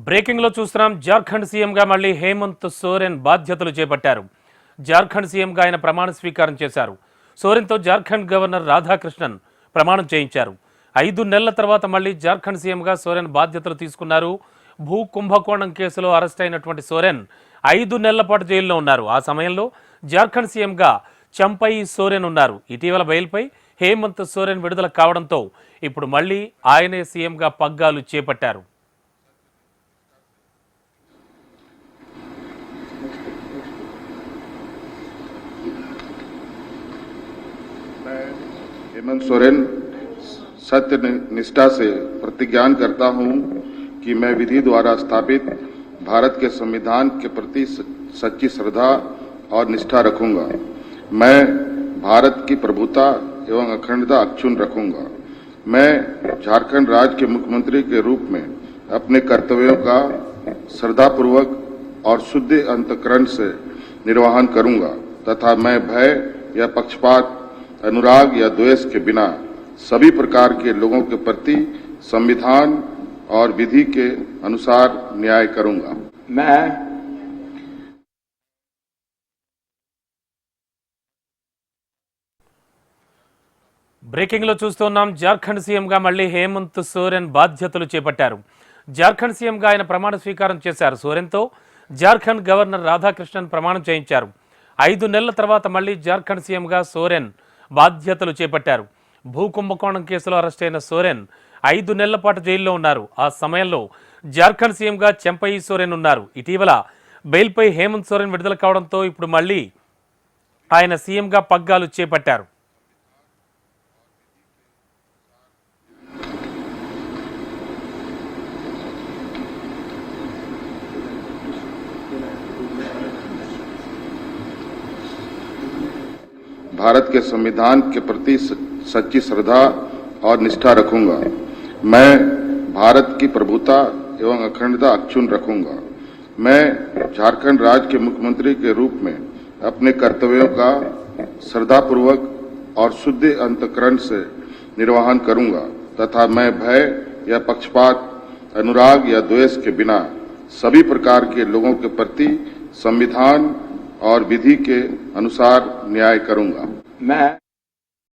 Breaking లో చూస్తున్నాం. జార్ఖండ్ సీఎంగా మళ్ళీ హేమంత్ సోరెన్ బాధ్యతలు చేపట్టారు. జార్ఖండ్ సీఎంగా ఆయన ప్రమాణ స్వీకారం చేశారు. సోరెన్తో జార్ఖండ్ గవర్నర్ రాధాకృష్ణన్ ప్రమాణం చేయించారు. 5 నెలల తర్వాత మళ్ళీ జార్ఖండ్ సీఎంగా సోరెన్ బాధ్యతలు తీసుకున్నారు. భూ కుంభకోణం కేసులో అరెస్ట్ అయినటువంటి సోరెన్ 5 నెలల పాటు జైల్లో ఉన్నారు. ఆ సమయంలో జార్ఖండ్ సీఎంగా చంపై సోరెన్ ఉన్నారు. ఇటీవల బెయిల్పై హేమంత్ సోరెన్ విడుదల కావడంతో ఇప్పుడు మళ్ళీ ఆయనే సీఎంగా పగ్గాలు చేపట్టారు. हेमंत सोरेन सत्य निष्ठा से प्रतिज्ञान करता हूं कि मैं विधि द्वारा स्थापित भारत के संविधान के प्रति सच्ची श्रद्धा और निष्ठा रखूंगा। मैं भारत की प्रभुता एवं अखंडता अक्षुण्ण रखूंगा। मैं झारखंड राज्य के मुख्यमंत्री के रूप में अपने कर्तव्यों का श्रद्धापूर्वक और शुद्ध अंतःकरण से निर्वहन करूंगा तथा मैं भय या पक्षपात, अनुराग या द्वेष के बिना सभी प्रकार के लोगों के प्रति संविधान और विधि के अनुसार न्याय करूंगा। मैं బ్రేకింగ్ లో చూస్తున్నాం. జార్ఖండ్ సీఎంగా మళ్ళీ హేమంత్ సోరెన్ బాధ్యతలు చేపట్టారు. జార్ఖండ్ సీఎంగా ఆయన ప్రమాణ స్వీకారం చేశారు. సోరెన్తో జార్ఖండ్ గవర్నర్ రాధాకృష్ణన్ ప్రమాణం చేయించారు. 5 నెలల తర్వాత మళ్ళీ జార్ఖండ్ సీఎంగా సోరెన్ బాధ్యతలు చేపట్టారు. భూ కుంభకోణం కేసులో అరెస్ట్ అయిన సోరెన్ 5 నెలల పాటు జైల్లో ఉన్నారు. ఆ సమయంలో జార్ఖండ్ సీఎంగా చంపై సోరెన్ ఉన్నారు. ఇటీవల బెయిల్పై హేమంత్ సోరెన్ విడుదల కావడంతో ఇప్పుడు మళ్ళీ ఆయన సీఎంగా పగ్గాలు చేపట్టారు. भारत के संविधान के प्रति सच्ची श्रद्धा और निष्ठा रखूंगा। मैं भारत की प्रभुता एवं अखंडता अक्षुण्ण रखूंगा। मैं झारखंड राज्य के मुख्यमंत्री के रूप में अपने कर्तव्यों का श्रद्धापूर्वक और शुद्ध अंतःकरण से निर्वहन करूंगा तथा मैं भय या पक्षपात, अनुराग या द्वेष के बिना सभी प्रकार के लोगों के प्रति संविधान और विधि के अनुसार न्याय करूंगा। मैं